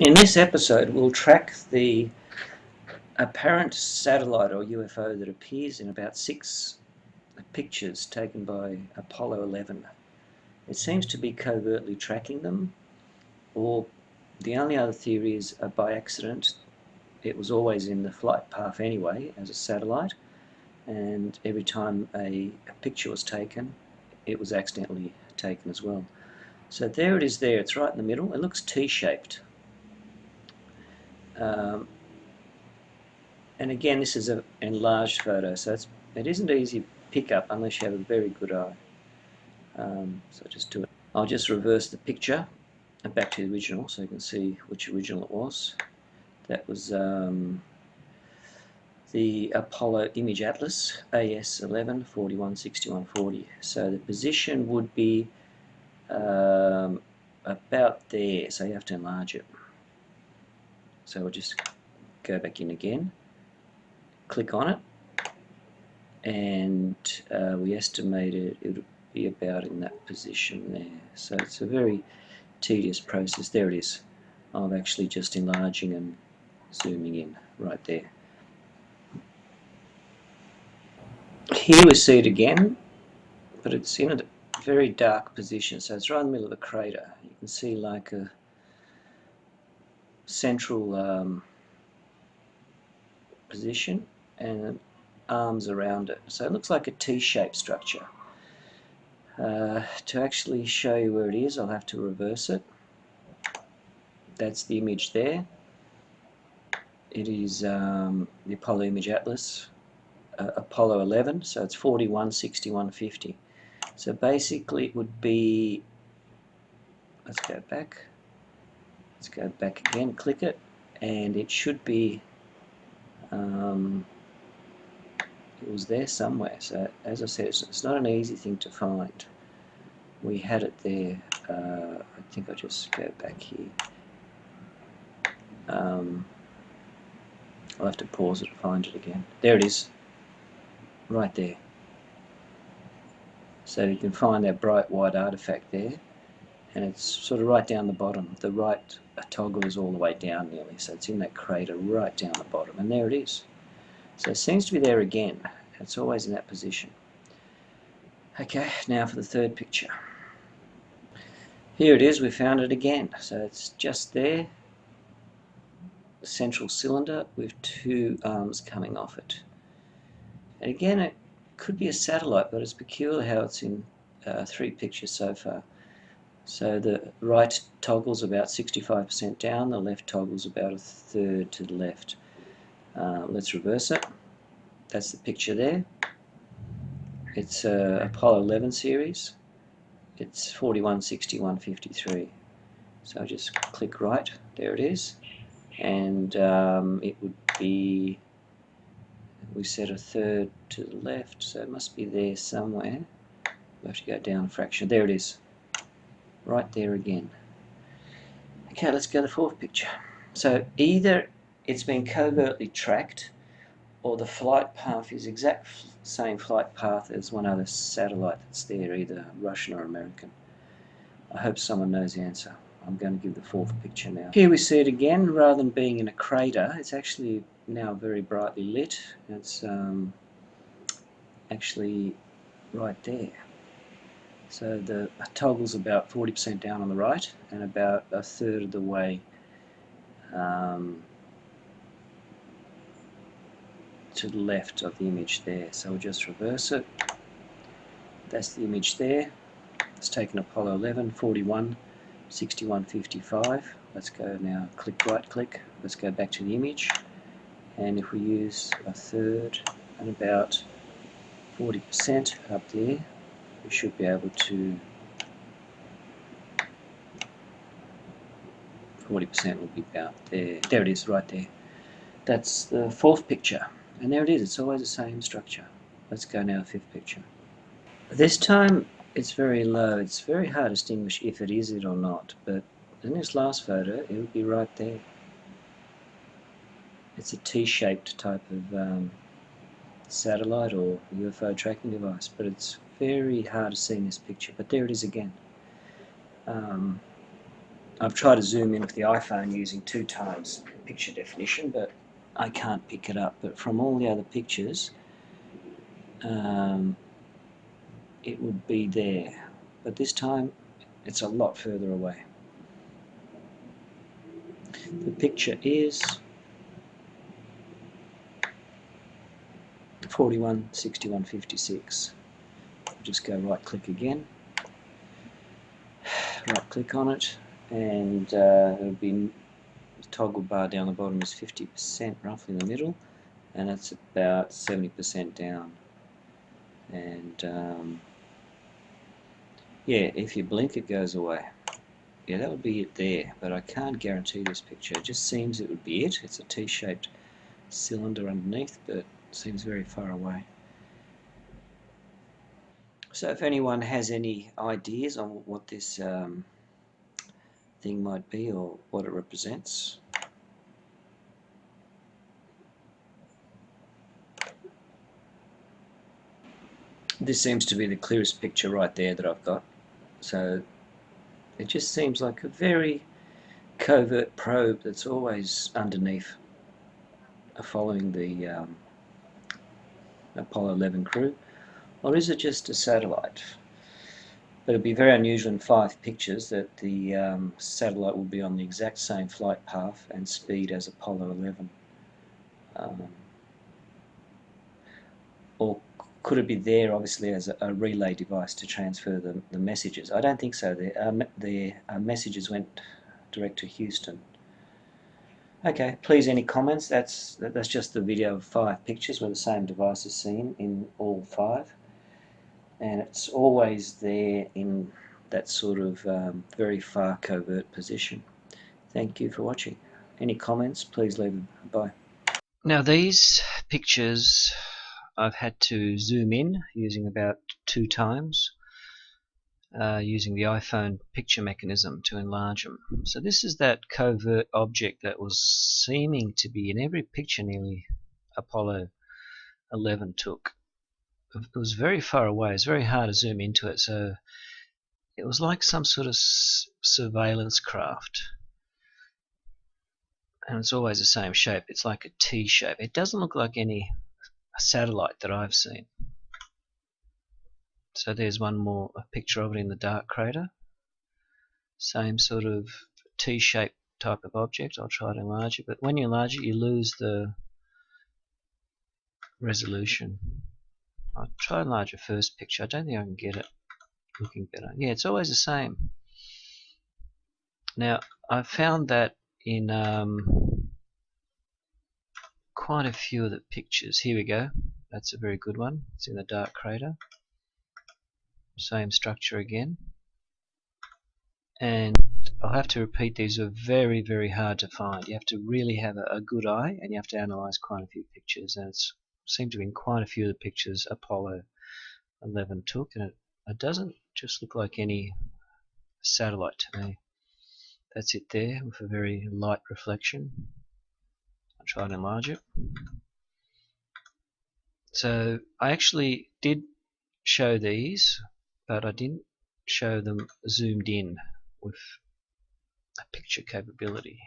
In this episode, we'll track the apparent satellite or UFO that appears in about 6 pictures taken by Apollo 11. It seems to be covertly tracking them, or the only other theory is by accident. It was always in the flight path anyway as a satellite, and every time a picture was taken, it was accidentally taken as well. So there it is there, it's right in the middle. It looks T-shaped. And again, this is an enlarged photo, so it isn't easy to pick up unless you have a very good eye. So just do it. I'll just reverse the picture and back to the original so you can see which original it was. That was the Apollo Image Atlas AS11 416140. So the position would be about there, so you have to enlarge it. So we'll just go back in again, click on it, and we estimated it would be about in that position there. So it's a very tedious process. There it is. I'm actually just enlarging and zooming in right there. Here we see it again, but it's in a very dark position, so it's right in the middle of a crater. You can see like a central position and arms around it, so it looks like a T-shaped structure. To actually show you where it is, I'll have to reverse it. That's the image there. It is the Apollo Image Atlas, Apollo 11, so it's 416150. So basically it would be, let's go back again, click it, and it should be it was there somewhere. So as I said, it's not an easy thing to find. We had it there. I think I'll just go back here. I'll have to pause it to find it again. There it is, right there. So you can find that bright white artifact there, and it's sort of right down the bottom. The right toggle is all the way down nearly, so it's in that crater right down the bottom, and there it is. So it seems to be there again. It's always in that position. Okay, now for the third picture. Here it is, we found it again. So it's just there, the central cylinder with 2 arms coming off it. And again, it could be a satellite, but it's peculiar how it's in 3 pictures so far. So the right toggle's about 65% down, the left toggle's about 1/3 to the left. Let's reverse it. That's the picture there. It's Apollo 11 series. It's 416153. So I'll just click right, there it is. And it would be, we said 1/3 to the left, so it must be there somewhere. We have to go down a fraction. There it is, right there again. Okay, let's go to the 4th picture. So either it's been covertly tracked, or the flight path is exact same flight path as one other satellite that's there, either Russian or American. I hope someone knows the answer. I'm going to give the 4th picture now. Here we see it again. Rather than being in a crater, it's actually now very brightly lit. It's actually right there. So the toggle's about 40% down on the right and about 1/3 of the way to the left of the image there. So we'll just reverse it. That's the image there. It's taken Apollo 11, 416155. Let's go now, right click. Let's go back to the image. And if we use 1/3 and about 40% up there, we should be able to, 40% will be about there. There it is, right there. That's the 4th picture. And there it is, it's always the same structure. Let's go now to the 5th picture. This time it's very low. It's very hard to distinguish if it is it or not, but in this last photo it would be right there. It's a T-shaped type of satellite or UFO tracking device, but it's very hard to see in this picture. But there it is again. I've tried to zoom in with the iPhone using 2 times picture definition, but I can't pick it up. But from all the other pictures, it would be there. But this time, it's a lot further away. The picture is 41, 61, 56. I'll just go right click again, right click on it, and it'll be the toggle bar down the bottom is 50% roughly in the middle, and that's about 70% down. And yeah, if you blink it goes away. Yeah, that would be it there, but I can't guarantee this picture. It just seems it would be it. It's a T-shaped cylinder underneath, but it seems very far away. So if anyone has any ideas on what this thing might be or what it represents, this seems to be the clearest picture right there that I've got. So it just seems like a very covert probe that's always underneath, following the Apollo 11 crew. Or is it just a satellite? But it'd be very unusual in 5 pictures that the satellite will be on the exact same flight path and speed as Apollo 11. Or could it be there obviously as a relay device to transfer the messages? I don't think so. The messages went direct to Houston. Okay, please, any comments? That's just the video of 5 pictures where the same device is seen in all 5. And it's always there in that sort of very far covert position. Thank you for watching. Any comments, please leave them. Bye. Now these pictures I've had to zoom in using about 2 times, using the iPhone picture mechanism to enlarge them. So this is that covert object that was seeming to be in every picture nearly Apollo 11 took. It was very far away. It's very hard to zoom into it, so it was like some sort of surveillance craft. And it's always the same shape. It's like a T shape. It doesn't look like any satellite that I've seen. So there's one more, a picture of it in the dark crater. Same sort of T-shaped type of object. I'll try to enlarge it, but when you enlarge it, you lose the resolution. I'll try to enlarge the first picture. I don't think I can get it looking better. Yeah, it's always the same. Now, I found that in quite a few of the pictures. Here we go. That's a very good one. It's in the dark crater. Same structure again. And I'll have to repeat, these are very, very hard to find. You have to really have a good eye, and you have to analyze quite a few pictures. And it seemed to be in quite a few of the pictures Apollo 11 took, and it doesn't just look like any satellite to me. That's it there with a very light reflection. I'll try and enlarge it. So I actually did show these, but I didn't show them zoomed in with a picture capability.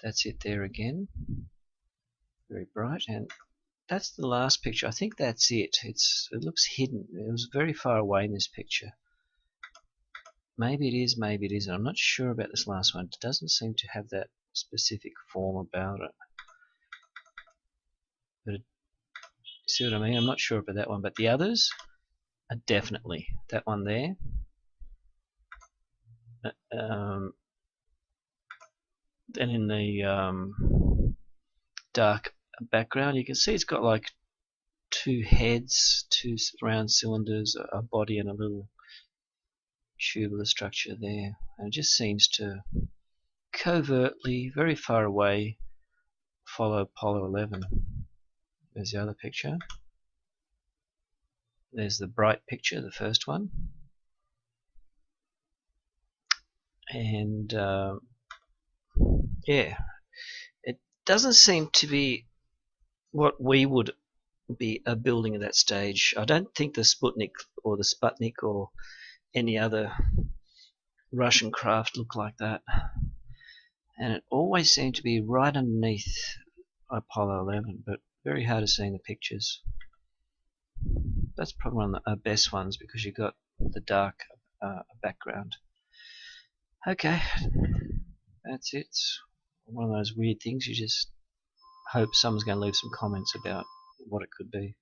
That's it there again. Very bright, and that's the last picture. I think that's it. It looks hidden. It was very far away in this picture. Maybe it is, maybe it isn't. I'm not sure about this last one. It doesn't seem to have that specific form about it. But see what I mean? I'm not sure about that one, but the others are definitely. That one there. Then in the dark background, you can see it's got like 2 heads, 2 round cylinders, a body, and a little tubular structure there. And it just seems to covertly, very far away, follow Apollo 11. There's the other picture. There's the bright picture, the first one. And yeah, it doesn't seem to be what we would be building at that stage. I don't think the Sputnik or the Sputnik or any other Russian craft look like that. And it always seemed to be right underneath Apollo 11, but very hard to see in the pictures. That's probably one of the best ones because you got the dark background. Okay, that's it. One of those weird things you just hope someone's going to leave some comments about what it could be.